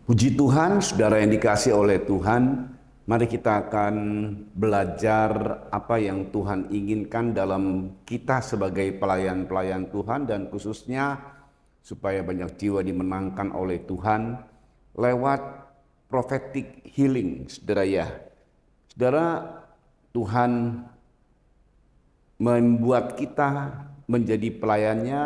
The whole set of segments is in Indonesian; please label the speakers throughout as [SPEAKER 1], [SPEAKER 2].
[SPEAKER 1] Puji Tuhan, saudara yang dikasih oleh Tuhan, mari kita akan belajar apa yang Tuhan inginkan dalam kita sebagai pelayan-pelayan Tuhan, dan khususnya supaya banyak jiwa dimenangkan oleh Tuhan lewat prophetic healing, saudara ya. Saudara, Tuhan membuat kita menjadi pelayannya,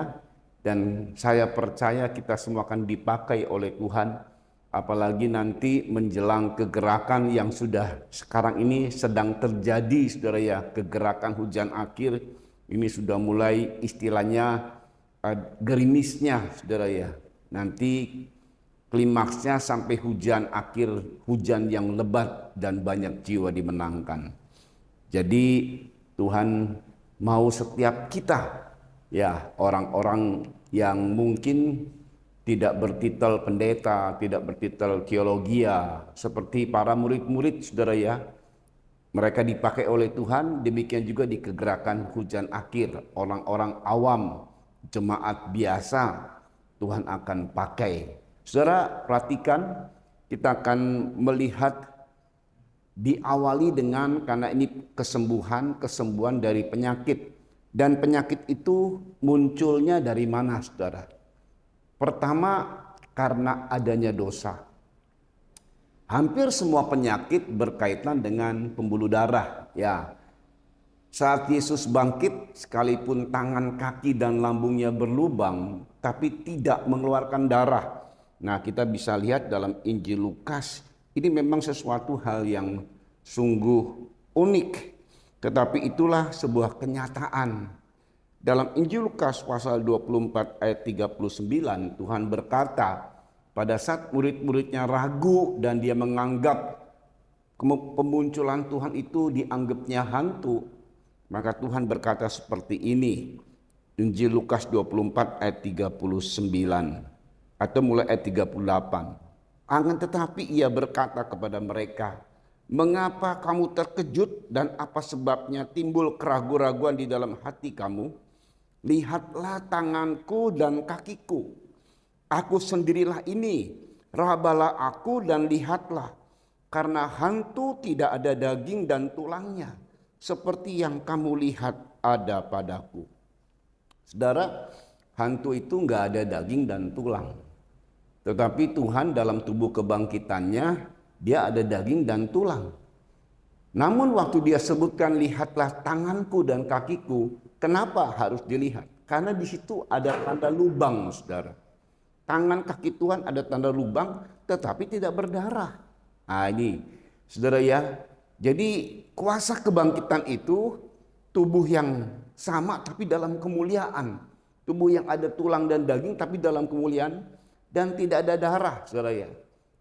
[SPEAKER 1] dan saya percaya kita semua akan dipakai oleh Tuhan. Apalagi nanti menjelang kegerakan yang sudah sekarang ini sedang terjadi, saudara ya, kegerakan hujan akhir ini sudah mulai istilahnya gerimisnya, saudara ya. Nanti klimaksnya sampai hujan akhir, hujan yang lebat dan banyak jiwa dimenangkan. Jadi Tuhan mau setiap kita, ya, orang-orang yang mungkin tidak bertitel pendeta, tidak bertitel teologia, seperti para murid-murid, saudara ya. Mereka dipakai oleh Tuhan, demikian juga di kegerakan hujan akhir. Orang-orang awam, jemaat biasa, Tuhan akan pakai. Saudara, perhatikan, kita akan melihat diawali dengan, karena ini kesembuhan dari penyakit. Dan penyakit itu munculnya dari mana, saudara? Pertama, karena adanya dosa. Hampir semua penyakit berkaitan dengan pembuluh darah, ya. Saat Yesus bangkit, sekalipun tangan, kaki, dan lambungnya berlubang, tapi tidak mengeluarkan darah. Nah, kita bisa lihat dalam Injil Lukas, ini memang sesuatu hal yang sungguh unik. Tetapi itulah sebuah kenyataan. Dalam Injil Lukas pasal 24 ayat 39, Tuhan berkata, pada saat murid-muridnya ragu dan dia menganggap pemunculan Tuhan itu dianggapnya hantu, maka Tuhan berkata seperti ini. Injil Lukas 24 ayat 39 atau mulai ayat 38. Akan tetapi ia berkata kepada mereka, mengapa kamu terkejut dan apa sebabnya timbul keraguan-raguan di dalam hati kamu? Lihatlah tanganku dan kakiku, aku sendirilah ini, rabalah aku dan lihatlah, karena hantu tidak ada daging dan tulangnya, seperti yang kamu lihat ada padaku. Saudara, hantu itu nggak ada daging dan tulang, tetapi Tuhan dalam tubuh kebangkitannya, dia ada daging dan tulang. Namun waktu dia sebutkan lihatlah tanganku dan kakiku, kenapa harus dilihat? Karena di situ ada tanda lubang, saudara. Tangan kaki Tuhan ada tanda lubang, tetapi tidak berdarah. Nah ini, saudara ya. Jadi kuasa kebangkitan itu tubuh yang sama tapi dalam kemuliaan. Tubuh yang ada tulang dan daging tapi dalam kemuliaan dan tidak ada darah, saudara ya.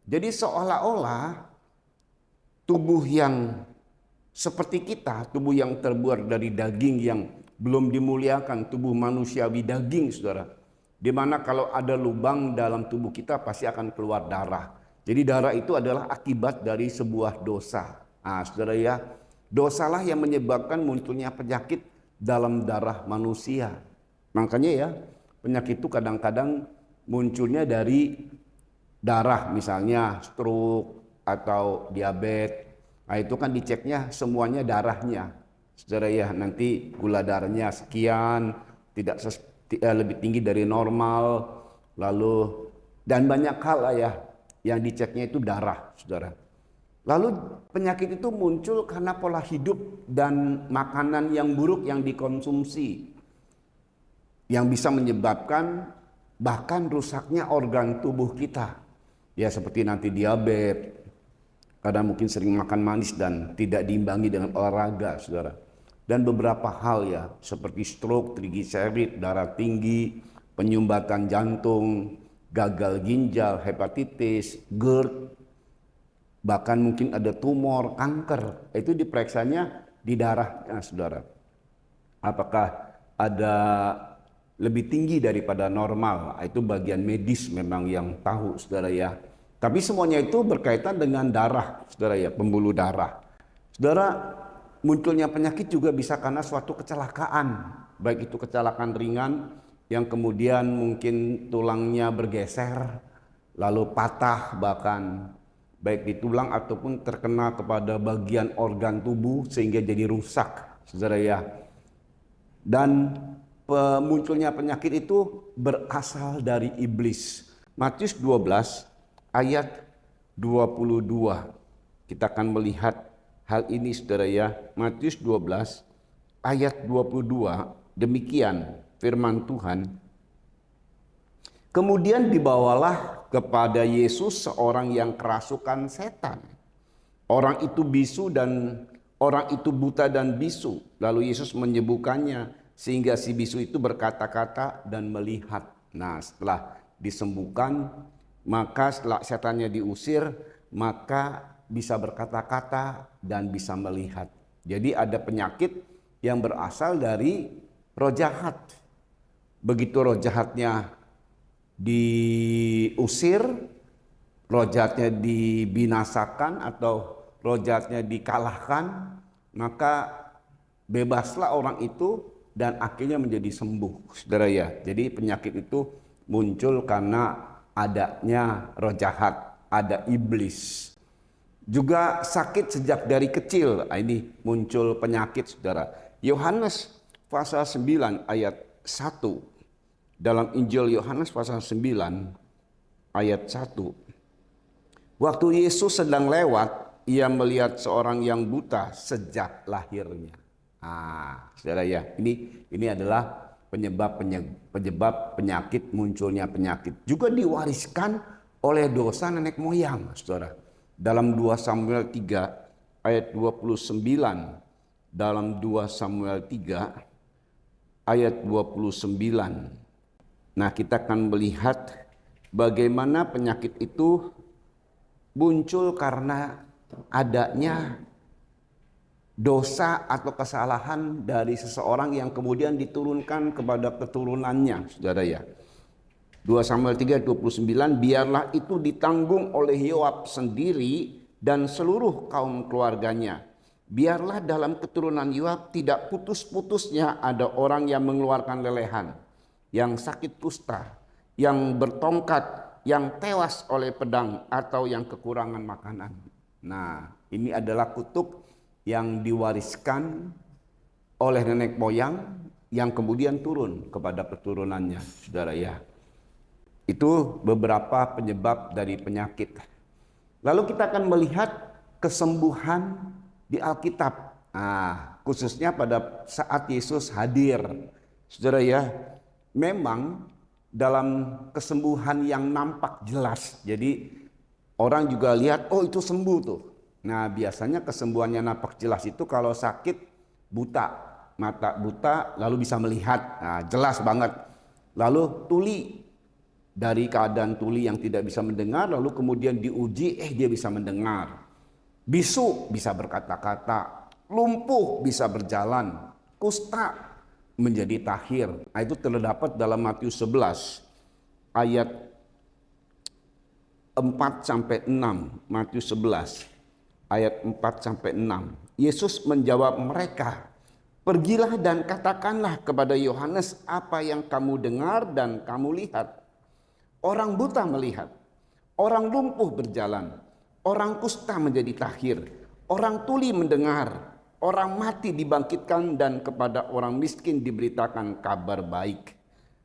[SPEAKER 1] Jadi seolah-olah tubuh yang seperti kita, tubuh yang terbuat dari daging yang belum dimuliakan, tubuh manusiawi daging, saudara. Dimana kalau ada lubang dalam tubuh kita pasti akan keluar darah. Jadi darah itu adalah akibat dari sebuah dosa. Nah, saudara ya, dosalah yang menyebabkan munculnya penyakit dalam darah manusia. Makanya ya, penyakit itu kadang-kadang munculnya dari darah, misalnya stroke atau diabetes. Nah itu kan diceknya semuanya darahnya, saudara ya. Nanti gula darahnya sekian, tidak lebih tinggi dari normal, lalu dan banyak hal lah ya yang diceknya itu darah, saudara. Lalu penyakit itu muncul karena pola hidup dan makanan yang buruk yang dikonsumsi, yang bisa menyebabkan bahkan rusaknya organ tubuh kita, ya seperti nanti diabetes. Kadang mungkin sering makan manis dan tidak diimbangi dengan olahraga, saudara. Dan beberapa hal ya, seperti stroke, trigliserid, darah tinggi, penyumbatan jantung, gagal ginjal, hepatitis, GERD, bahkan mungkin ada tumor, kanker. Itu diperiksanya di darahnya, saudara. Apakah ada lebih tinggi daripada normal? Itu bagian medis memang yang tahu, saudara ya. Tapi semuanya itu berkaitan dengan darah, saudara ya, pembuluh darah. Saudara, munculnya penyakit juga bisa karena suatu kecelakaan, baik itu kecelakaan ringan yang kemudian mungkin tulangnya bergeser, lalu patah bahkan baik di tulang ataupun terkena kepada bagian organ tubuh sehingga jadi rusak, saudara ya. Dan munculnya penyakit itu berasal dari iblis. Matius 12 ayat 22. Kita akan melihat hal ini, saudara ya. Matius 12 ayat 22, demikian firman Tuhan. Kemudian dibawalah kepada Yesus seorang yang kerasukan setan. Orang itu bisu dan orang itu buta dan bisu. Lalu Yesus menyembuhkannya sehingga si bisu itu berkata-kata dan melihat. Nah, setelah disembuhkan, maka setelah setannya diusir, maka bisa berkata-kata dan bisa melihat. Jadi ada penyakit yang berasal dari roh jahat. Begitu roh jahatnya diusir, roh jahatnya dibinasakan atau roh jahatnya dikalahkan, maka bebaslah orang itu dan akhirnya menjadi sembuh, saudara ya. Jadi penyakit itu muncul karena adanya roh jahat, ada iblis. Juga sakit sejak dari kecil, ini muncul penyakit, saudara. Yohanes pasal 9 ayat 1. Dalam Injil Yohanes pasal 9 ayat 1. Waktu Yesus sedang lewat, ia melihat seorang yang buta sejak lahirnya. Saudara ya, ini adalah penyebab penyakit, munculnya penyakit. Juga diwariskan oleh dosa nenek moyang, saudara. Dalam 2 Samuel 3 ayat 29. Dalam 2 Samuel 3 ayat 29. Nah, kita akan melihat bagaimana penyakit itu muncul karena adanya dosa atau kesalahan dari seseorang yang kemudian diturunkan kepada keturunannya, saudara ya. 2 Samuel 3:29, biarlah itu ditanggung oleh Yoab sendiri dan seluruh kaum keluarganya. Biarlah dalam keturunan Yoab tidak putus-putusnya ada orang yang mengeluarkan lelehan, yang sakit kusta, yang bertongkat, yang tewas oleh pedang, atau yang kekurangan makanan. Nah, ini adalah kutuk yang diwariskan oleh nenek moyang yang kemudian turun kepada keturunannya, saudara ya. Itu beberapa penyebab dari penyakit. Lalu kita akan melihat kesembuhan di Alkitab. Khususnya pada saat Yesus hadir, saudara ya. Memang dalam kesembuhan yang nampak jelas. Jadi orang juga lihat, oh itu sembuh tuh. Nah, biasanya kesembuhannya nampak jelas itu kalau sakit buta, mata buta lalu bisa melihat. Nah, jelas banget. Lalu tuli, dari keadaan tuli yang tidak bisa mendengar lalu kemudian diuji, dia bisa mendengar. Bisu bisa berkata-kata, lumpuh bisa berjalan, kusta menjadi tahir. Nah, itu terdapat dalam Matius 11 ayat 4-6. Matius 11 ayat 4-6. Yesus menjawab mereka, pergilah dan katakanlah kepada Yohanes apa yang kamu dengar dan kamu lihat. Orang buta melihat, orang lumpuh berjalan, orang kusta menjadi tahir, orang tuli mendengar, orang mati dibangkitkan, dan kepada orang miskin diberitakan kabar baik.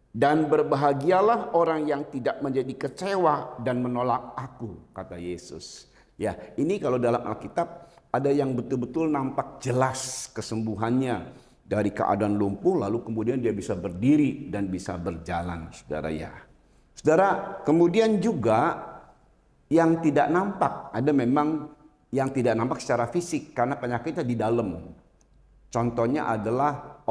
[SPEAKER 1] Dan berbahagialah orang yang tidak menjadi kecewa dan menolak aku, kata Yesus. Ya, ini kalau dalam Alkitab ada yang betul-betul nampak jelas kesembuhannya dari keadaan lumpuh, lalu kemudian dia bisa berdiri dan bisa berjalan, saudara ya. Saudara, kemudian juga yang tidak nampak, ada memang yang tidak nampak secara fisik karena penyakitnya di dalam. Contohnya adalah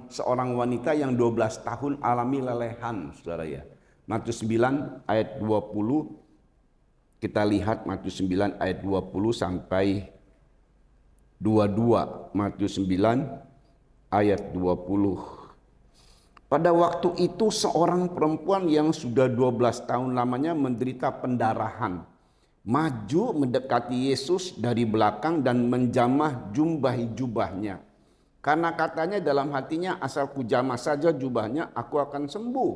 [SPEAKER 1] seorang wanita yang 12 tahun alami lelehan, saudara ya. Matius 9 ayat 20, kita lihat Matius 9 ayat 20 sampai 22. Matius 9 ayat 20. Pada waktu itu seorang perempuan yang sudah 12 tahun lamanya menderita pendarahan maju mendekati Yesus dari belakang dan menjamah jubahnya. Karena katanya dalam hatinya, asal kujamah saja jubahnya, aku akan sembuh.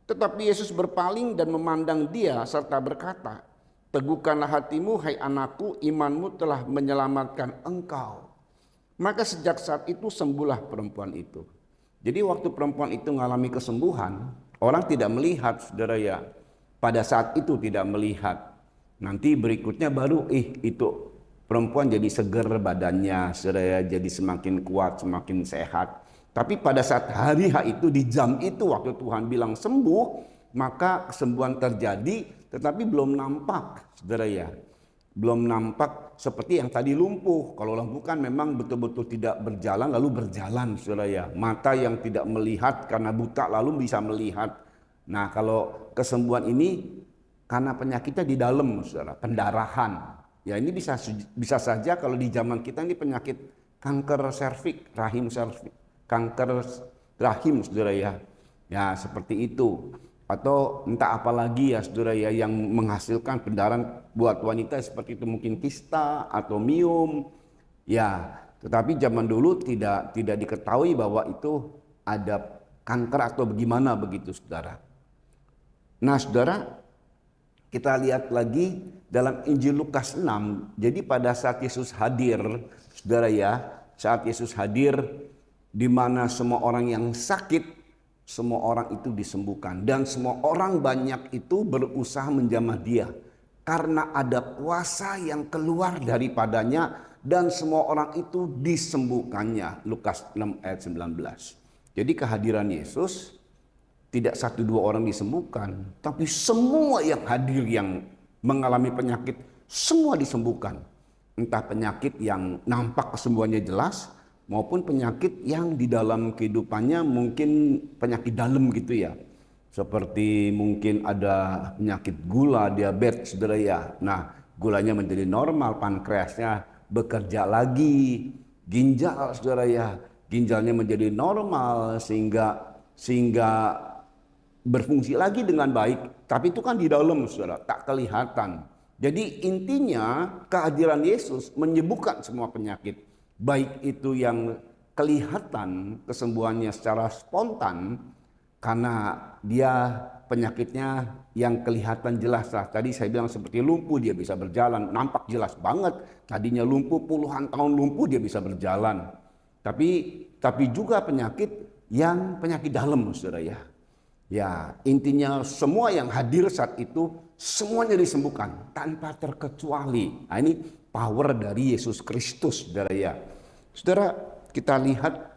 [SPEAKER 1] Tetapi Yesus berpaling dan memandang dia serta berkata, "Teguhkanlah hatimu, hai anakku, imanmu telah menyelamatkan engkau." Maka sejak saat itu sembuhlah perempuan itu. Jadi waktu perempuan itu mengalami kesembuhan, orang tidak melihat, saudara ya. Pada saat itu tidak melihat. Nanti berikutnya baru itu perempuan jadi seger badannya, saudara ya, jadi semakin kuat, semakin sehat. Tapi pada saat hari H itu, di jam itu waktu Tuhan bilang sembuh, maka kesembuhan terjadi, tetapi belum nampak, saudara ya. Belum nampak seperti yang tadi lumpuh. Kalau lumpuh kan memang betul-betul tidak berjalan lalu berjalan, saudara ya. Mata yang tidak melihat karena buta lalu bisa melihat. Nah, kalau kesembuhan ini karena penyakitnya di dalam, saudara, pendarahan. Ya ini bisa saja kalau di zaman kita ini penyakit kanker serviks, rahim serviks, kanker rahim, saudara ya. Ya seperti itu. Atau entah apa lagi ya, saudara ya, yang menghasilkan pendarahan buat wanita seperti itu, mungkin kista atau miom. Ya, tetapi zaman dulu tidak diketahui bahwa itu ada kanker atau bagaimana begitu, saudara. Nah, saudara, kita lihat lagi dalam Injil Lukas 6. Jadi pada saat Yesus hadir, saudara ya, saat Yesus hadir di mana semua orang yang sakit, semua orang itu disembuhkan. Dan semua orang banyak itu berusaha menjamah dia. Karena ada kuasa yang keluar daripadanya dan semua orang itu disembuhkannya. Lukas 6 ayat 19. Jadi kehadiran Yesus tidak 1-2 orang disembuhkan, tapi semua yang hadir yang mengalami penyakit semua disembuhkan. Entah penyakit yang nampak kesembuhannya jelas maupun penyakit yang di dalam kehidupannya mungkin penyakit dalam gitu ya. Seperti mungkin ada penyakit gula, diabetes, saudara ya. Nah, gulanya menjadi normal, pankreasnya bekerja lagi, ginjal, saudara ya, ginjalnya menjadi normal sehingga berfungsi lagi dengan baik. Tapi itu kan di dalam, saudara, tak kelihatan. Jadi intinya kehadiran Yesus menyembuhkan semua penyakit. Baik itu yang kelihatan kesembuhannya secara spontan karena dia penyakitnya yang kelihatan jelas lah. Tadi saya bilang seperti lumpuh dia bisa berjalan, nampak jelas banget. Tadinya lumpuh puluhan tahun lumpuh dia bisa berjalan. Tapi juga penyakit yang penyakit dalam, saudara ya. Ya, intinya semua yang hadir saat itu semuanya disembuhkan tanpa terkecuali. Nah, ini power dari Yesus Kristus, saudara ya. Saudara, kita lihat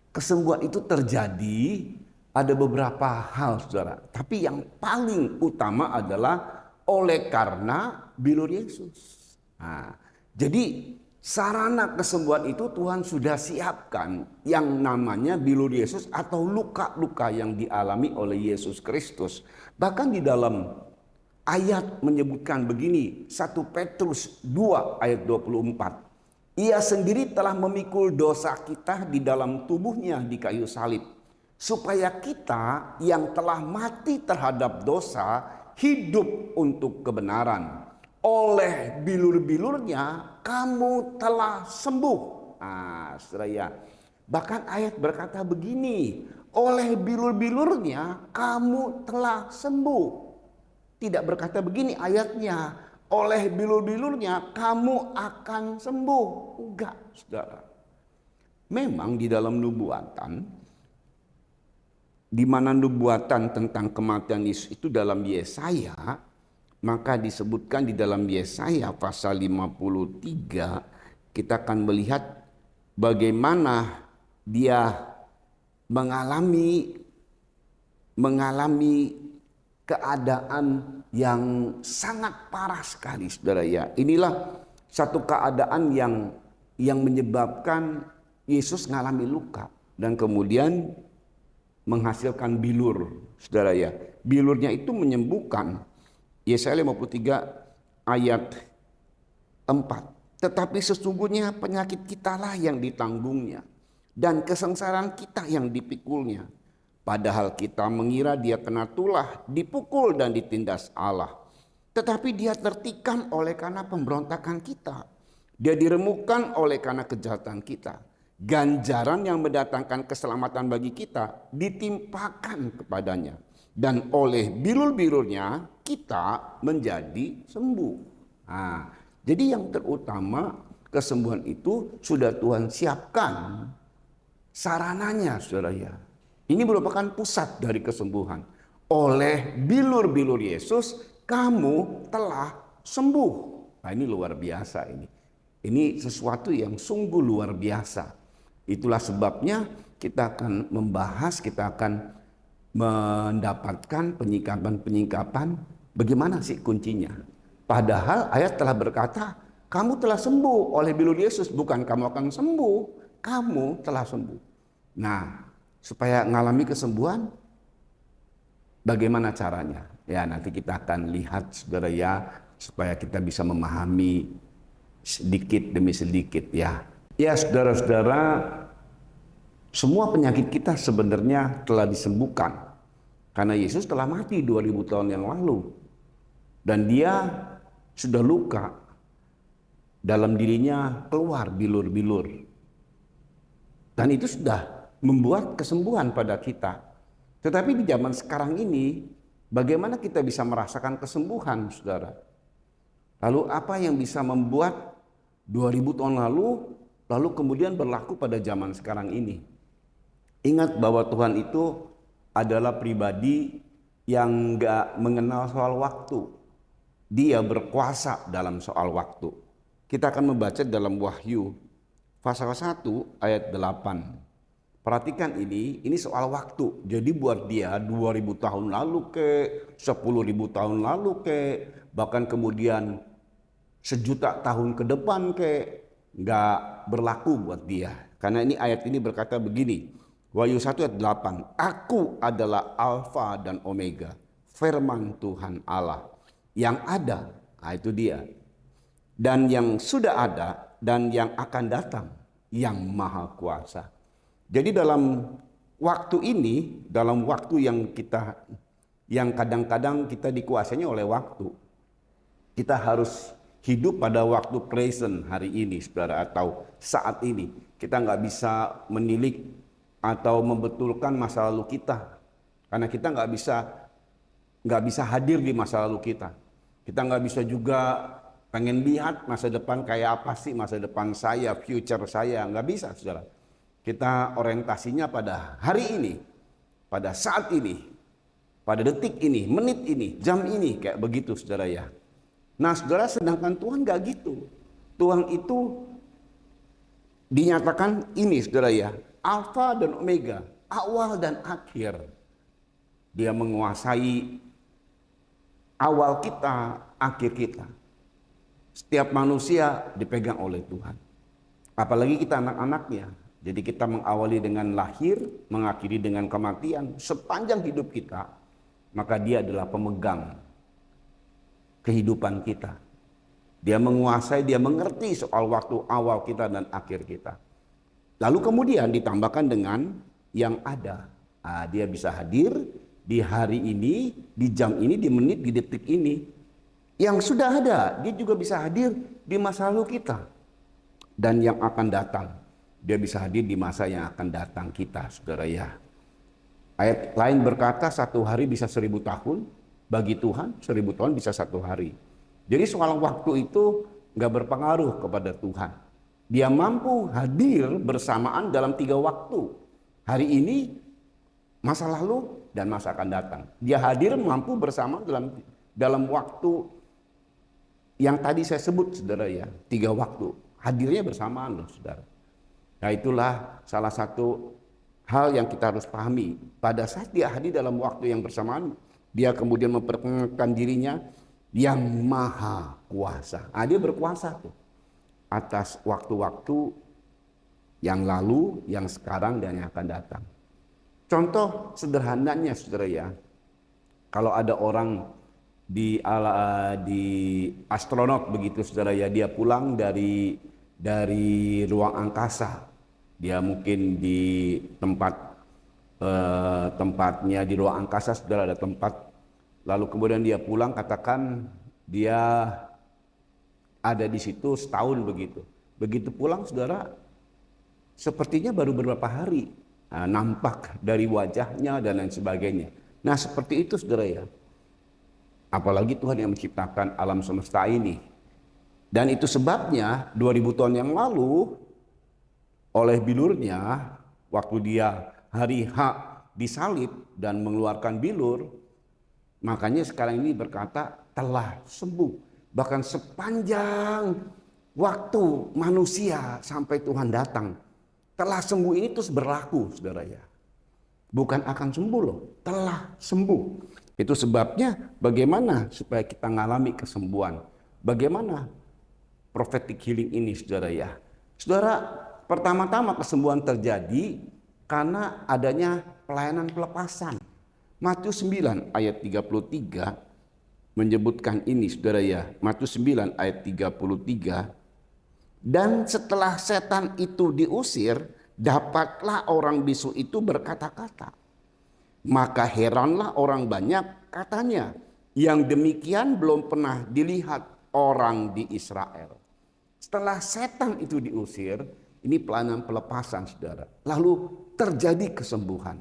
[SPEAKER 1] kesembuhan itu terjadi ada beberapa hal, saudara. Tapi yang paling utama adalah oleh karena bilur Yesus. Nah, jadi sarana kesembuhan itu Tuhan sudah siapkan yang namanya bilur Yesus atau luka-luka yang dialami oleh Yesus Kristus. Bahkan di dalam ayat menyebutkan begini, 1 Petrus 2 ayat 24. Ia sendiri telah memikul dosa kita di dalam tubuhnya di kayu salib, supaya kita yang telah mati terhadap dosa hidup untuk kebenaran. Oleh bilur-bilurnya kamu telah sembuh. Nah, saudara ya. Bahkan ayat berkata begini, oleh bilur-bilurnya kamu telah sembuh. Tidak berkata begini ayatnya, oleh bilur-bilurnya kamu akan sembuh. Enggak, saudara. Memang di dalam nubuatan, di mana nubuatan tentang kematian Yesus itu dalam Yesaya, maka disebutkan di dalam Yesaya pasal 53, kita akan melihat bagaimana dia mengalami keadaan yang sangat parah sekali, saudara ya. Inilah satu keadaan yang menyebabkan Yesus mengalami luka dan kemudian menghasilkan bilur, saudara ya. Bilurnya itu menyembuhkan. Yesaya 53 ayat 4. Tetapi sesungguhnya penyakit kitalah yang ditanggungnya dan kesengsaraan kita yang dipikulnya. Padahal kita mengira dia kena tulah, dipukul dan ditindas Allah. Tetapi dia tertikam oleh karena pemberontakan kita. Dia diremukkan oleh karena kejahatan kita. Ganjaran yang mendatangkan keselamatan bagi kita ditimpakan kepadanya. Dan oleh bilur-bilurnya kita menjadi sembuh. Nah, jadi yang terutama kesembuhan itu sudah Tuhan siapkan sarananya, saudara ya. Ini merupakan pusat dari kesembuhan. Oleh bilur-bilur Yesus, kamu telah sembuh. Nah, ini luar biasa ini. Ini sesuatu yang sungguh luar biasa. Itulah sebabnya kita akan membahas, kita akan mendapatkan penyikapan-penyikapan bagaimana sih kuncinya. Padahal ayat telah berkata, kamu telah sembuh oleh bilur Yesus, bukan kamu akan sembuh, kamu telah sembuh. Nah, supaya mengalami kesembuhan, bagaimana caranya? Ya, nanti kita akan lihat, saudara ya, supaya kita bisa memahami sedikit demi sedikit ya. Ya, saudara-saudara, semua penyakit kita sebenarnya telah disembuhkan. Karena Yesus telah mati 2000 tahun yang lalu. Dan dia sudah luka. Dalam dirinya keluar bilur-bilur. Dan itu sudah membuat kesembuhan pada kita. Tetapi di zaman sekarang ini, bagaimana kita bisa merasakan kesembuhan, saudara? Lalu apa yang bisa membuat 2000 tahun lalu kemudian berlaku pada zaman sekarang ini? Ingat bahwa Tuhan itu adalah pribadi yang gak mengenal soal waktu. Dia berkuasa dalam soal waktu. Kita akan membaca dalam Wahyu pasal 1 ayat 8. Perhatikan ini soal waktu. Jadi buat dia 2000 tahun lalu ke 10.000 tahun lalu ke bahkan kemudian 1.000.000 tahun ke depan ke nggak berlaku buat dia. Karena ini ayat ini berkata begini. Wahyu 1 ayat 8. Aku adalah Alfa dan Omega, firman Tuhan Allah yang ada. Nah, itu dia. Dan yang sudah ada dan yang akan datang, yang maha kuasa. Jadi dalam waktu ini, dalam waktu yang kadang-kadang kita dikuasainya oleh waktu, kita harus hidup pada waktu present hari ini, saudara, atau saat ini. Kita nggak bisa menilik atau membetulkan masa lalu kita, karena kita nggak bisa hadir di masa lalu kita. Kita nggak bisa juga pengen lihat masa depan kayak apa sih masa depan saya, future saya, nggak bisa, saudara. Kita orientasinya pada hari ini, pada saat ini, pada detik ini, menit ini, jam ini, kayak begitu, saudara ya. Nah, saudara, sedangkan Tuhan nggak gitu. Tuhan itu dinyatakan ini, saudara ya, Alfa dan Omega, awal dan akhir. Dia menguasai awal kita, akhir kita. Setiap manusia dipegang oleh Tuhan. Apalagi kita anak-anaknya. Jadi kita mengawali dengan lahir, mengakhiri dengan kematian. Sepanjang hidup kita, maka dia adalah pemegang kehidupan kita. Dia menguasai, dia mengerti soal waktu awal kita dan akhir kita. Lalu kemudian ditambahkan dengan yang ada. Nah, dia bisa hadir di hari ini, di jam ini, di menit, di detik ini. Yang sudah ada, dia juga bisa hadir di masa lalu kita. Dan yang akan datang, dia bisa hadir di masa yang akan datang kita, saudara ya. Ayat lain berkata 1 hari bisa 1000 tahun, bagi Tuhan 1000 tahun bisa 1 hari. Jadi soal waktu itu nggak berpengaruh kepada Tuhan. Dia mampu hadir bersamaan dalam 3 waktu. Hari ini, masa lalu, dan masa akan datang. Dia hadir mampu bersama dalam waktu yang tadi saya sebut, saudara ya, 3 waktu. Hadirnya bersamaan loh, saudara. Nah, itulah salah satu hal yang kita harus pahami. Pada saat dia hadir dalam waktu yang bersamaan, dia kemudian memperkenalkan dirinya yang maha kuasa. Nah, dia berkuasa tuh atas waktu-waktu yang lalu, yang sekarang, dan yang akan datang. Contoh sederhananya, saudara ya, kalau ada orang di astronot begitu, saudara ya, dia pulang dari ruang angkasa. Dia mungkin di tempatnya di ruang angkasa, saudara, ada tempat. Lalu kemudian dia pulang, katakan dia ada di situ setahun begitu. Begitu pulang, saudara, sepertinya baru beberapa hari. Nah, nampak dari wajahnya dan lain sebagainya. Nah seperti itu saudara ya. Apalagi Tuhan yang menciptakan alam semesta ini. Dan itu sebabnya 2000 tahun yang lalu oleh bilurnya, waktu dia hari H disalib dan mengeluarkan bilur, makanya sekarang ini berkata telah sembuh. Bahkan sepanjang waktu manusia sampai Tuhan datang, telah sembuh ini terus berlaku saudara ya. Bukan akan sembuh loh, telah sembuh. Itu sebabnya bagaimana supaya kita mengalami kesembuhan. Bagaimana prophetic healing ini saudara ya. Saudara, pertama-tama kesembuhan terjadi karena adanya pelayanan pelepasan. Matius 9 ayat 33 menyebutkan ini saudara ya. Matius 9 ayat 33. Dan setelah setan itu diusir, dapatlah orang bisu itu berkata-kata. Maka heranlah orang banyak katanya, yang demikian belum pernah dilihat orang di Israel. Setelah setan itu diusir, ini pelayanan pelepasan saudara. Lalu terjadi kesembuhan.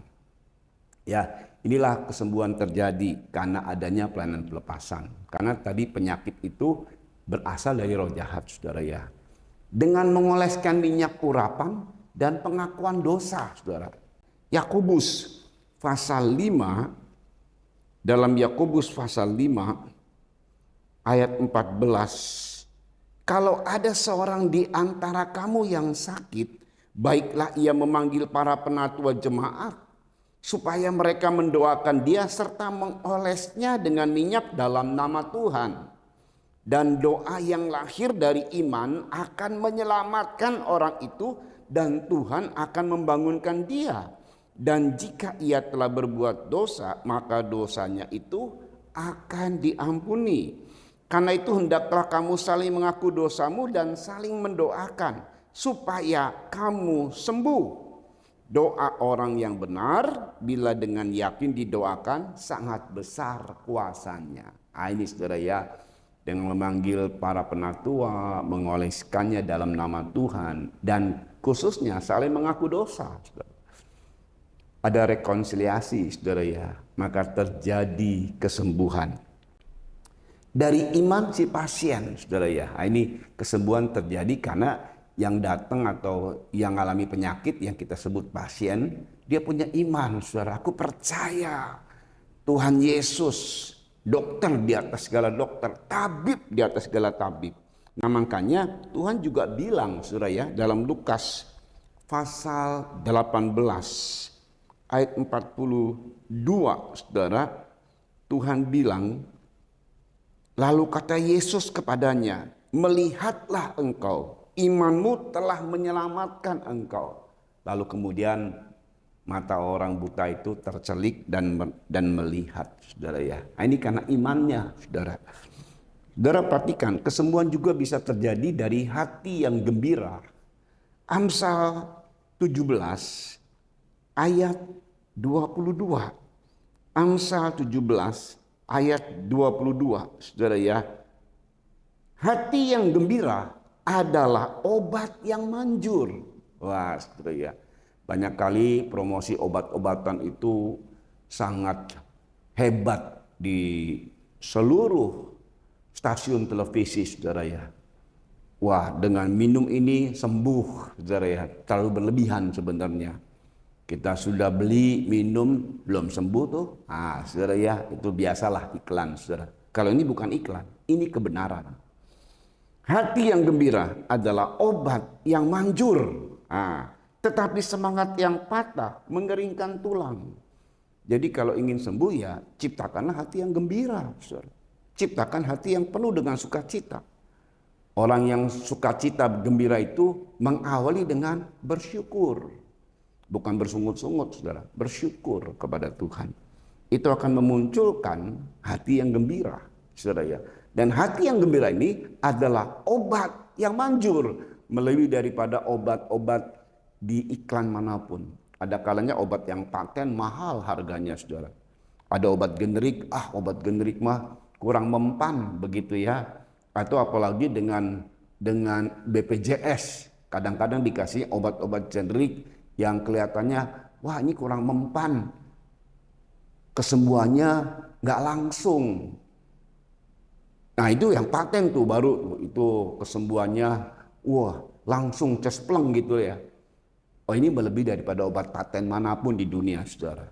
[SPEAKER 1] Ya, inilah kesembuhan terjadi karena adanya pelayanan pelepasan. Karena tadi penyakit itu berasal dari roh jahat saudara ya. Dengan mengoleskan minyak urapan dan pengakuan dosa saudara. Yakobus pasal 5, dalam Yakobus pasal 5 ayat 14, kalau ada seorang di antara kamu yang sakit, baiklah ia memanggil para penatua jemaat, supaya mereka mendoakan dia serta mengolesnya dengan minyak dalam nama Tuhan. Dan doa yang lahir dari iman akan menyelamatkan orang itu, dan Tuhan akan membangunkan dia. Dan jika ia telah berbuat dosa, maka dosanya itu akan diampuni. Karena itu hendaklah kamu saling mengaku dosamu dan saling mendoakan supaya kamu sembuh. Doa orang yang benar bila dengan yakin didoakan sangat besar kuasanya. Ini saudara ya, dengan memanggil para penatua, mengoleskannya dalam nama Tuhan, dan khususnya saling mengaku dosa. Saudara. Ada rekonsiliasi saudara ya, maka terjadi kesembuhan. Dari iman si pasien saudara ya, ini kesembuhan terjadi karena yang datang atau yang alami penyakit yang kita sebut pasien, dia punya iman saudara. Aku percaya Tuhan Yesus, dokter di atas segala dokter, tabib di atas segala tabib. Nah makanya Tuhan juga bilang saudara ya, dalam Lukas pasal 18 ayat 42 saudara, Tuhan bilang, lalu kata Yesus kepadanya, melihatlah engkau, imanmu telah menyelamatkan engkau. Lalu kemudian mata orang buta itu tercelik dan melihat saudara ya. Ini karena imannya saudara. Saudara perhatikan, kesembuhan juga bisa terjadi dari hati yang gembira. Amsal 17 ayat 22. Amsal 17 ayat 22 saudara ya. Hati yang gembira adalah obat yang manjur. Wah saudara ya, banyak kali promosi obat-obatan itu sangat hebat di seluruh stasiun televisi saudara ya. Wah, dengan minum ini sembuh saudara ya, terlalu berlebihan sebenarnya. Kita sudah beli minum belum sembuh tuh, saudara ya, itu biasalah iklan saudara. Kalau ini bukan iklan, ini kebenaran. Hati yang gembira adalah obat yang manjur, tetapi semangat yang patah mengeringkan tulang. Jadi kalau ingin sembuh ya ciptakanlah hati yang gembira saudara. Ciptakan hati yang penuh dengan sukacita. Orang yang sukacita gembira itu mengawali dengan bersyukur. Bukan bersungut-sungut saudara, bersyukur kepada Tuhan. Itu akan memunculkan hati yang gembira saudara ya. Dan hati yang gembira ini adalah obat yang manjur, melebihi daripada obat-obat di iklan manapun. Ada kalanya obat yang paten mahal harganya saudara. Ada obat generik, obat generik mah kurang mempan begitu ya. Atau apalagi dengan BPJS, kadang-kadang dikasih obat-obat generik yang kelihatannya, wah ini kurang mempan. kesembuhannya nggak langsung. Nah itu yang paten tuh baru itu kesembuhannya wah langsung cespleng gitu ya. Oh ini lebih daripada obat paten manapun di dunia saudara.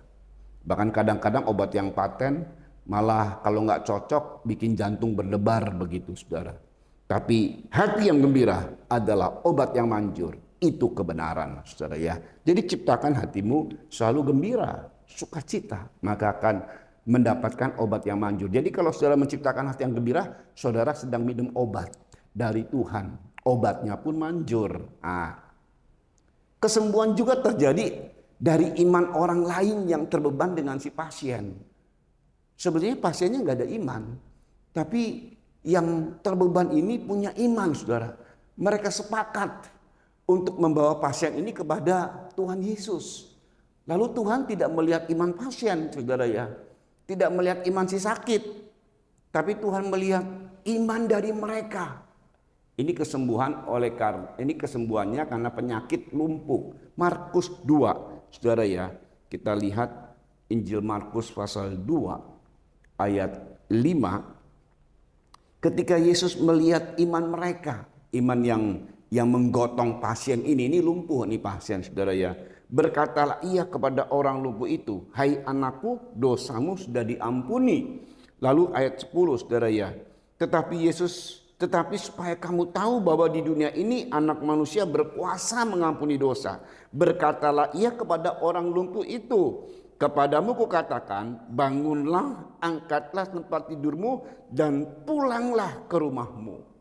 [SPEAKER 1] Bahkan kadang-kadang obat yang paten malah kalau nggak cocok bikin jantung berdebar begitu saudara. Tapi hati yang gembira adalah obat yang manjur. Itu kebenaran saudara ya. Jadi ciptakan hatimu selalu gembira, sukacita. Maka akan mendapatkan obat yang manjur. Jadi kalau saudara menciptakan hati yang gembira, saudara sedang minum obat dari Tuhan. Obatnya pun manjur. Kesembuhan juga terjadi dari iman orang lain yang terbeban dengan si pasien. Sebenarnya pasiennya nggak ada iman. Tapi yang terbeban ini punya iman saudara. Mereka sepakat untuk membawa pasien ini kepada Tuhan Yesus. Lalu Tuhan tidak melihat iman pasien saudara ya. Tidak melihat iman si sakit, tapi Tuhan melihat iman dari mereka. Ini kesembuhannya karena penyakit lumpuh. Markus 2, saudara ya. Kita lihat Injil Markus pasal 2 ayat 5. Ketika Yesus melihat iman mereka, iman yang menggotong pasien ini lumpuh nih pasien saudara ya. Berkatalah ia kepada orang lumpuh itu, hai anakku, dosamu sudah diampuni. Lalu ayat 10 saudara ya. Tetapi supaya kamu tahu bahwa di dunia ini anak manusia berkuasa mengampuni dosa. Berkatalah ia kepada orang lumpuh itu, kepadamu kukatakan, bangunlah, angkatlah tempat tidurmu dan pulanglah ke rumahmu.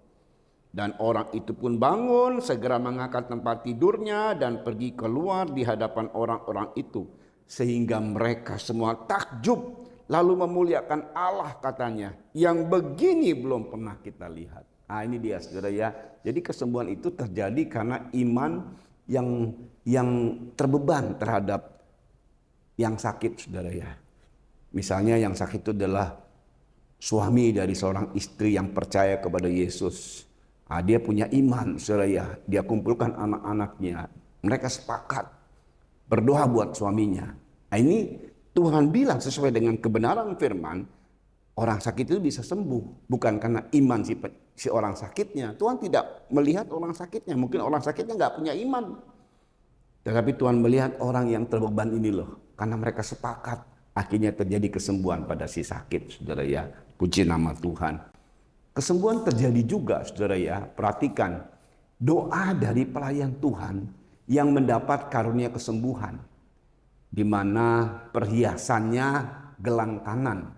[SPEAKER 1] Dan orang itu pun bangun, segera mengangkat tempat tidurnya dan pergi keluar di hadapan orang-orang itu. Sehingga mereka semua takjub, lalu memuliakan Allah katanya, yang begini belum pernah kita lihat. Ini dia saudara ya. Jadi kesembuhan itu terjadi karena iman yang terbeban terhadap yang sakit saudara ya. Misalnya yang sakit itu adalah suami dari seorang istri yang percaya kepada Yesus. Dia punya iman, saudara ya. Dia kumpulkan anak-anaknya. Mereka sepakat berdoa buat suaminya. Ini Tuhan bilang sesuai dengan kebenaran firman, orang sakit itu bisa sembuh. Bukan karena iman si orang sakitnya. Tuhan tidak melihat orang sakitnya. Mungkin orang sakitnya nggak punya iman. Tetapi Tuhan melihat orang yang terbeban ini loh. Karena mereka sepakat. Akhirnya terjadi kesembuhan pada si sakit, saudara ya. Puji nama Tuhan. Kesembuhan terjadi juga saudara ya, perhatikan doa dari pelayan Tuhan yang mendapat karunia kesembuhan. Di mana perhiasannya gelang kanan.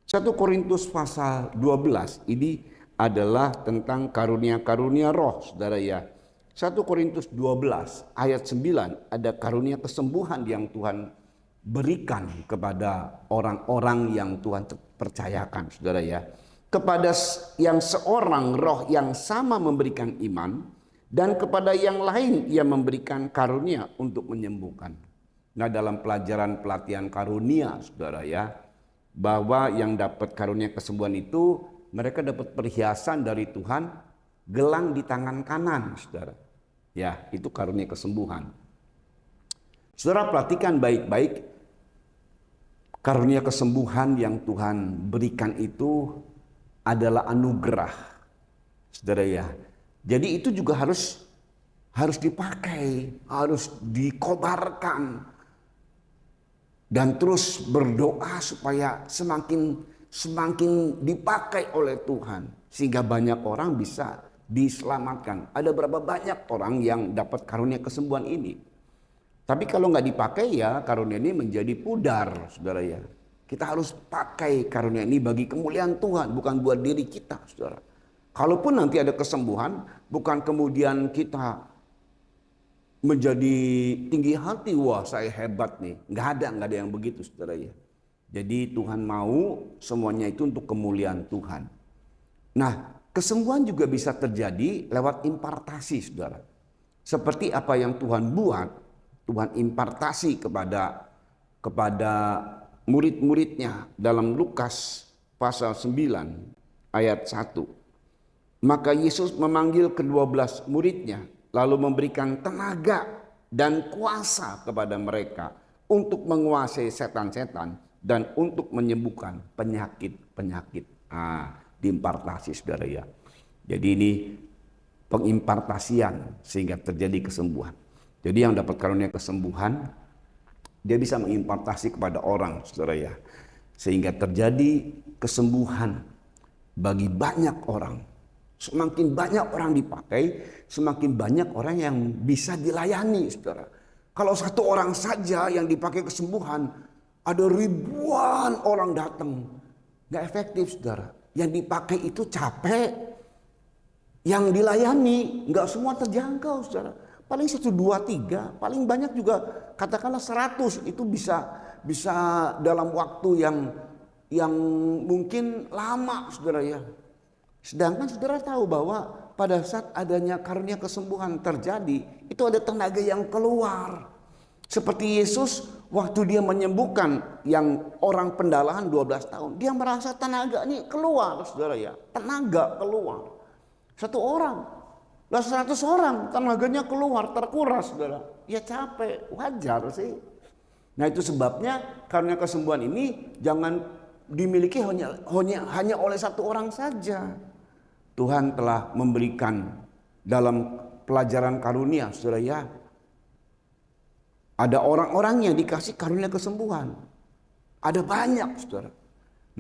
[SPEAKER 1] 1 Korintus pasal 12 ini adalah tentang karunia-karunia roh saudara ya. 1 Korintus 12 ayat 9 ada karunia kesembuhan yang Tuhan berikan kepada orang-orang yang Tuhan percayakan saudara ya. Kepada yang seorang roh yang sama memberikan iman, dan kepada yang lain ia memberikan karunia untuk menyembuhkan. Nah dalam pelajaran pelatihan karunia saudara ya, bahwa yang dapat karunia kesembuhan itu mereka dapat perhiasan dari Tuhan, gelang di tangan kanan saudara. Ya itu karunia kesembuhan. Saudara perhatikan baik-baik, karunia kesembuhan yang Tuhan berikan itu adalah anugerah, saudara ya. Jadi itu juga harus dipakai, harus dikobarkan, dan terus berdoa supaya semakin dipakai oleh Tuhan, sehingga banyak orang bisa diselamatkan. Ada berapa banyak orang yang dapat karunia kesembuhan ini? Tapi kalau nggak dipakai ya karunia ini menjadi pudar, saudara ya. Kita harus pakai karunia ini bagi kemuliaan Tuhan, bukan buat diri kita, saudara. Kalaupun nanti ada kesembuhan, bukan kemudian kita menjadi tinggi hati, wah saya hebat nih. Nggak ada yang begitu, saudara ya. Jadi Tuhan mau semuanya itu untuk kemuliaan Tuhan. Nah, kesembuhan juga bisa terjadi lewat impartasi, saudara. Seperti apa yang Tuhan buat, Tuhan impartasi kepada murid-muridnya dalam Lukas pasal 9 ayat 1. Maka Yesus memanggil ke-12 muridnya, lalu memberikan tenaga dan kuasa kepada mereka untuk menguasai setan-setan dan untuk menyembuhkan penyakit-penyakit. Diimpartasi saudara ya. Jadi ini pengimpartasian sehingga terjadi kesembuhan. Jadi yang dapat karunia kesembuhan, dia bisa mengimpartasi kepada orang saudara ya. Sehingga terjadi kesembuhan bagi banyak orang. Semakin banyak orang dipakai, semakin banyak orang yang bisa dilayani saudara. Kalau satu orang saja yang dipakai kesembuhan, ada ribuan orang datang. Gak efektif saudara. Yang dipakai itu capek. Yang dilayani gak semua terjangkau saudara. Paling 1, 2, 3. Paling banyak juga katakanlah 100. Itu bisa dalam waktu yang mungkin lama saudara ya. Sedangkan saudara tahu bahwa pada saat adanya karunia kesembuhan terjadi, itu ada tenaga yang keluar. Seperti Yesus waktu dia menyembuhkan yang orang pendarahan 12 tahun. Dia merasa tenaga ini keluar saudara ya. Tenaga keluar. 1 orang. Lah 100 orang tenaganya keluar, terkuras saudara. Ya capek, wajar sih. Nah itu sebabnya karunia kesembuhan ini jangan dimiliki hanya oleh 1 orang saja. Tuhan telah memberikan dalam pelajaran karunia saudara ya. Ada orang-orang yang dikasih karunia kesembuhan. Ada banyak saudara.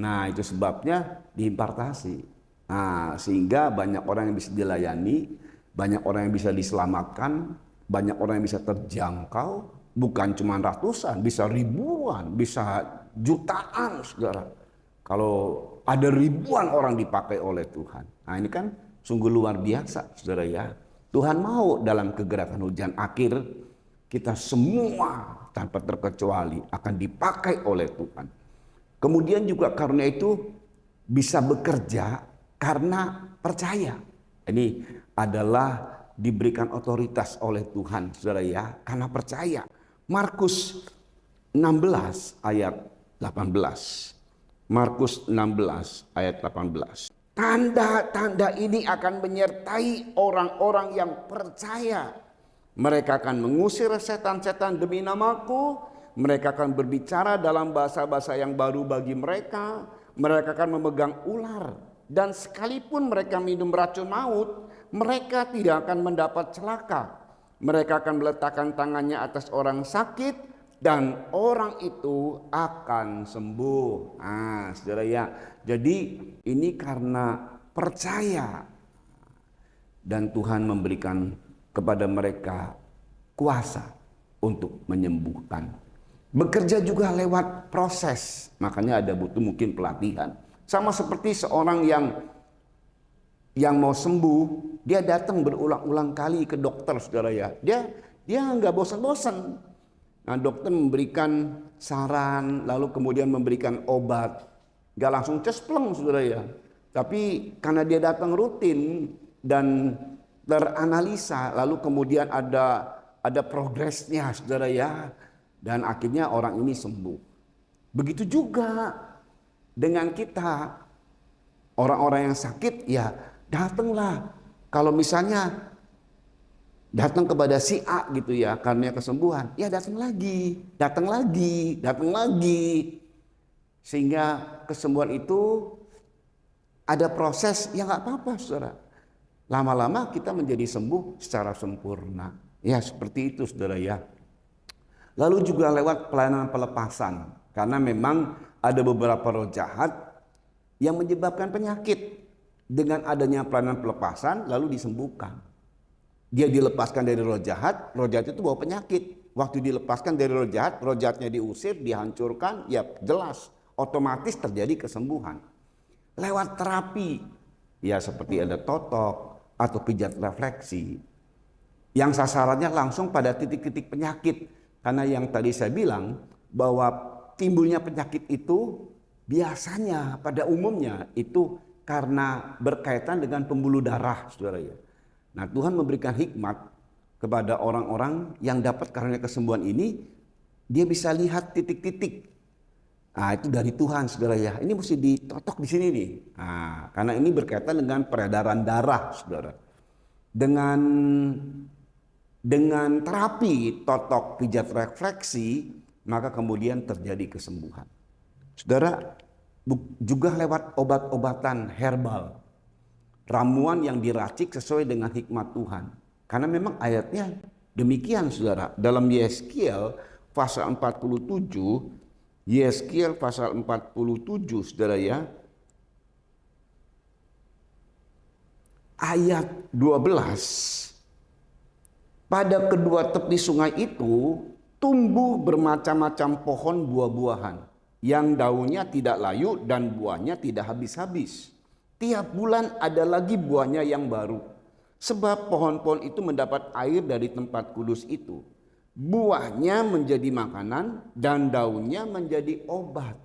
[SPEAKER 1] Nah itu sebabnya diimpartasi. Sehingga banyak orang yang bisa dilayani, banyak orang yang bisa diselamatkan, banyak orang yang bisa terjangkau. Bukan cuma ratusan, bisa ribuan, bisa jutaan saudara. Kalau ada ribuan orang dipakai oleh Tuhan. Nah ini kan sungguh luar biasa saudara ya. Tuhan mau dalam kegerakan hujan akhir kita semua tanpa terkecuali akan dipakai oleh Tuhan. Kemudian juga karunia itu bisa bekerja karena percaya. Ini adalah diberikan otoritas oleh Tuhan saudara ya, karena percaya. Markus 16 ayat 18. Markus 16 ayat 18. Tanda-tanda ini akan menyertai orang-orang yang percaya. Mereka akan mengusir setan-setan demi namaku. Mereka akan berbicara dalam bahasa-bahasa yang baru bagi mereka. Mereka akan memegang ular. Dan sekalipun mereka minum racun maut, mereka tidak akan mendapat celaka. Mereka akan meletakkan tangannya atas orang sakit dan orang itu akan sembuh. Saudara ya. Jadi ini karena percaya. Dan Tuhan memberikan kepada mereka kuasa untuk menyembuhkan. Bekerja juga lewat proses. Makanya ada butuh mungkin pelatihan. Sama seperti seorang yang mau sembuh, dia datang berulang-ulang kali ke dokter saudara ya. Dia nggak bosan-bosan. Nah dokter memberikan saran, lalu kemudian memberikan obat. Gak langsung cespleng saudara ya. Tapi karena dia datang rutin dan teranalisa, lalu kemudian ada progresnya saudara ya. Dan akhirnya orang ini sembuh. Begitu juga dengan kita. Orang-orang yang sakit ya datanglah. Kalau misalnya datang kepada si A gitu ya, karunia kesembuhan, ya datang lagi. Sehingga kesembuhan itu ada proses yang gak apa-apa saudara. Lama-lama kita menjadi sembuh secara sempurna. Ya seperti itu saudara ya. Lalu juga lewat pelayanan pelepasan. Karena memang ada beberapa roh jahat yang menyebabkan penyakit. Dengan adanya pelayanan pelepasan lalu disembuhkan. Dia dilepaskan dari roh jahat itu bawa penyakit. Waktu dilepaskan dari roh jahatnya diusir, dihancurkan, ya jelas otomatis terjadi kesembuhan. Lewat terapi, ya seperti ada totok atau pijat refleksi. Yang sasarannya langsung pada titik-titik penyakit. Karena yang tadi saya bilang bahwa timbulnya penyakit itu biasanya pada umumnya itu karena berkaitan dengan pembuluh darah saudara ya. Nah Tuhan memberikan hikmat kepada orang-orang yang dapat karunia kesembuhan ini. Dia bisa lihat titik-titik. Nah itu dari Tuhan saudara ya. Ini mesti ditotok di sini nih. Nah, karena ini berkaitan dengan peredaran darah saudara. Dengan terapi totok pijat refleksi, maka kemudian terjadi kesembuhan. Saudara, juga lewat obat-obatan herbal, ramuan yang diracik sesuai dengan hikmat Tuhan. Karena memang ayatnya demikian, saudara. Dalam Yeskiel pasal 47, Yeskiel pasal 47, saudara ya, ayat 12, pada kedua tepi sungai itu tumbuh bermacam-macam pohon buah-buahan, yang daunnya tidak layu dan buahnya tidak habis-habis. Tiap bulan ada lagi buahnya yang baru. Sebab pohon-pohon itu mendapat air dari tempat kudus itu. Buahnya menjadi makanan dan daunnya menjadi obat.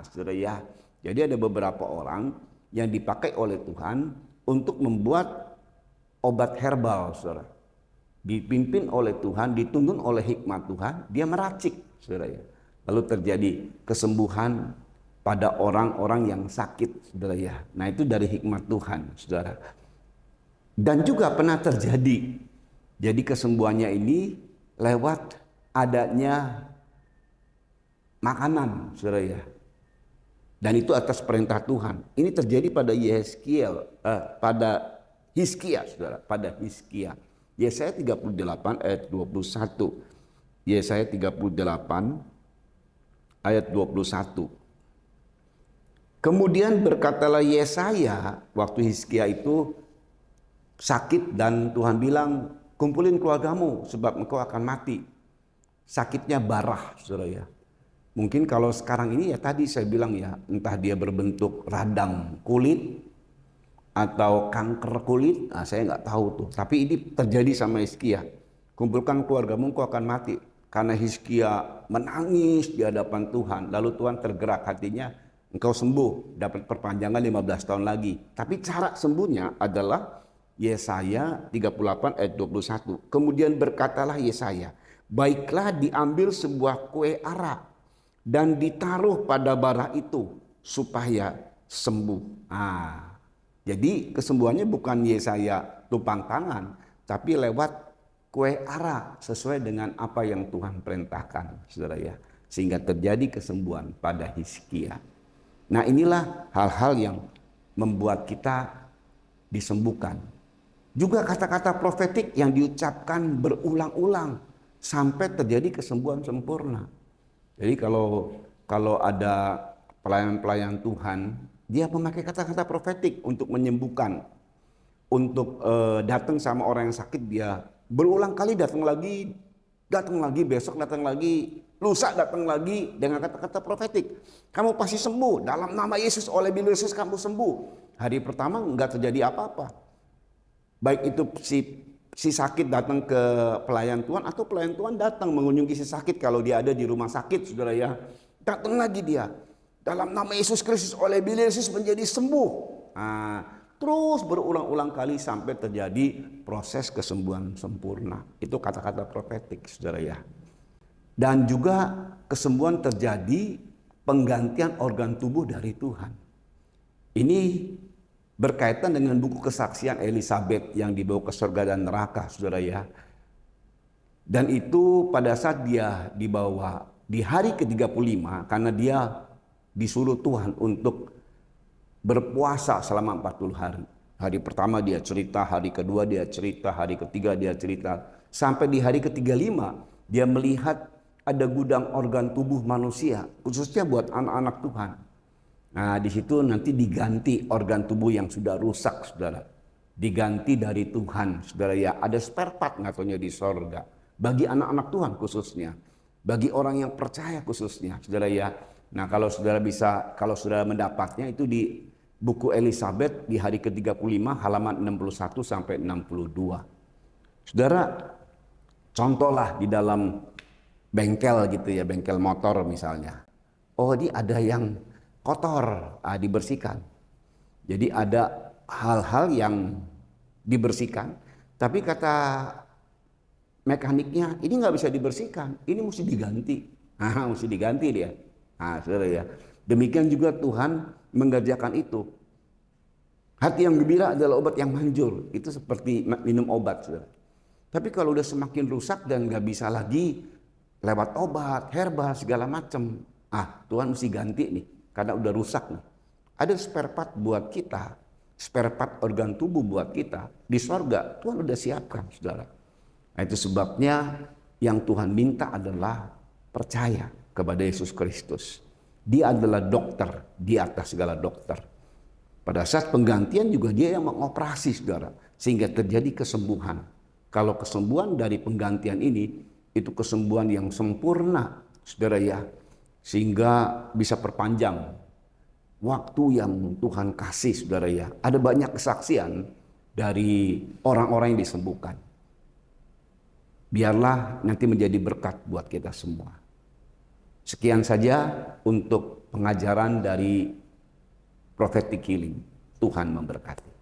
[SPEAKER 1] Saudara ya. Jadi ada beberapa orang yang dipakai oleh Tuhan untuk membuat obat herbal, saudara. Dipimpin oleh Tuhan, dituntun oleh hikmat Tuhan, dia meracik, saudara ya. Lalu terjadi kesembuhan pada orang-orang yang sakit, saudara ya. Nah, itu dari hikmat Tuhan, saudara. Dan juga pernah terjadi. Jadi kesembuhannya ini lewat adanya makanan, saudara ya. Dan itu atas perintah Tuhan. Ini terjadi pada pada Hizkia, saudara, pada Hizkia. Yesaya 38 ayat 21. Yesaya 38 ayat 21. Kemudian berkatalah Yesaya, waktu Hizkia itu sakit dan Tuhan bilang, kumpulin keluargamu sebab engkau akan mati. Sakitnya barah, saudara ya. Mungkin kalau sekarang ini ya tadi saya bilang ya, entah dia berbentuk radang kulit atau kanker kulit, saya nggak tahu tuh. Tapi ini terjadi sama Hizkia. Kumpulkan keluargamu, engkau akan mati. Karena Hizkia menangis di hadapan Tuhan, lalu Tuhan tergerak hatinya, engkau sembuh, dapat perpanjangan 15 tahun lagi. Tapi cara sembuhnya adalah Yesaya 38 ayat 21. Kemudian berkatalah Yesaya, baiklah diambil sebuah kue ara dan ditaruh pada bara itu supaya sembuh. Jadi kesembuhannya bukan Yesaya tupang tangan, tapi lewat kue ara sesuai dengan apa yang Tuhan perintahkan, saudara ya. Sehingga terjadi kesembuhan pada Hizkia. Nah, inilah hal-hal yang membuat kita disembuhkan. Juga kata-kata profetik yang diucapkan berulang-ulang sampai terjadi kesembuhan sempurna. Jadi kalau ada pelayan-pelayan Tuhan, dia memakai kata-kata profetik untuk menyembuhkan, untuk datang sama orang yang sakit, dia berulang kali datang lagi, besok datang lagi, lusa datang lagi dengan kata-kata profetik. Kamu pasti sembuh, dalam nama Yesus, oleh bila Yesus kamu sembuh. Hari pertama enggak terjadi apa-apa. Baik itu si sakit datang ke pelayan Tuhan atau pelayan Tuhan datang mengunjungi si sakit kalau dia ada di rumah sakit, saudara ya. Datang lagi dia. Dalam nama Yesus Kristus, oleh bila Yesus menjadi sembuh. Terus berulang-ulang kali sampai terjadi proses kesembuhan sempurna. Itu kata-kata profetik, saudara ya. Dan juga kesembuhan terjadi penggantian organ tubuh dari Tuhan. Ini berkaitan dengan buku kesaksian Elizabeth yang dibawa ke surga dan neraka, saudara ya. Dan itu pada saat dia dibawa di hari ke-35, karena dia disuruh Tuhan untuk berpuasa selama 40 hari. Hari pertama dia cerita, hari kedua dia cerita, hari ketiga dia cerita. Sampai di hari ke-35 dia melihat ada gudang organ tubuh manusia, khususnya buat anak-anak Tuhan. Nah, di situ nanti diganti organ tubuh yang sudah rusak, saudara. Diganti dari Tuhan, saudara ya. Ada spare part katanya di sorga. Bagi anak-anak Tuhan khususnya. Bagi orang yang percaya khususnya, saudara ya. Nah, kalau saudara mendapatnya itu di buku Elizabeth di hari ke-35 halaman 61 sampai 62. Saudara, contohlah di dalam bengkel gitu ya, bengkel motor misalnya. Oh, ini ada yang kotor, dibersihkan. Jadi ada hal-hal yang dibersihkan, tapi kata mekaniknya ini nggak bisa dibersihkan, ini mesti diganti. Mesti diganti dia. Saudara ya. Demikian juga Tuhan mengerjakan itu. Hati yang gembira adalah obat yang manjur. Itu seperti minum obat, saudara. Tapi kalau udah semakin rusak dan nggak bisa lagi lewat obat, herbal segala macam, Tuhan mesti ganti nih, karena udah rusak nih. Ada spare part buat kita, spare part organ tubuh buat kita. Di sorga, Tuhan udah siapkan, saudara. Nah, itu sebabnya yang Tuhan minta adalah percaya kepada Yesus Kristus. Dia adalah dokter di atas segala dokter. Pada saat penggantian juga dia yang mengoperasi, saudara, sehingga terjadi kesembuhan. Kalau kesembuhan dari penggantian ini, itu kesembuhan yang sempurna, saudara ya, sehingga bisa perpanjang waktu yang Tuhan kasih, saudara ya. Ada banyak kesaksian dari orang-orang yang disembuhkan. Biarlah nanti menjadi berkat buat kita semua. Sekian saja untuk pengajaran dari Prophetic Healing. Tuhan memberkati.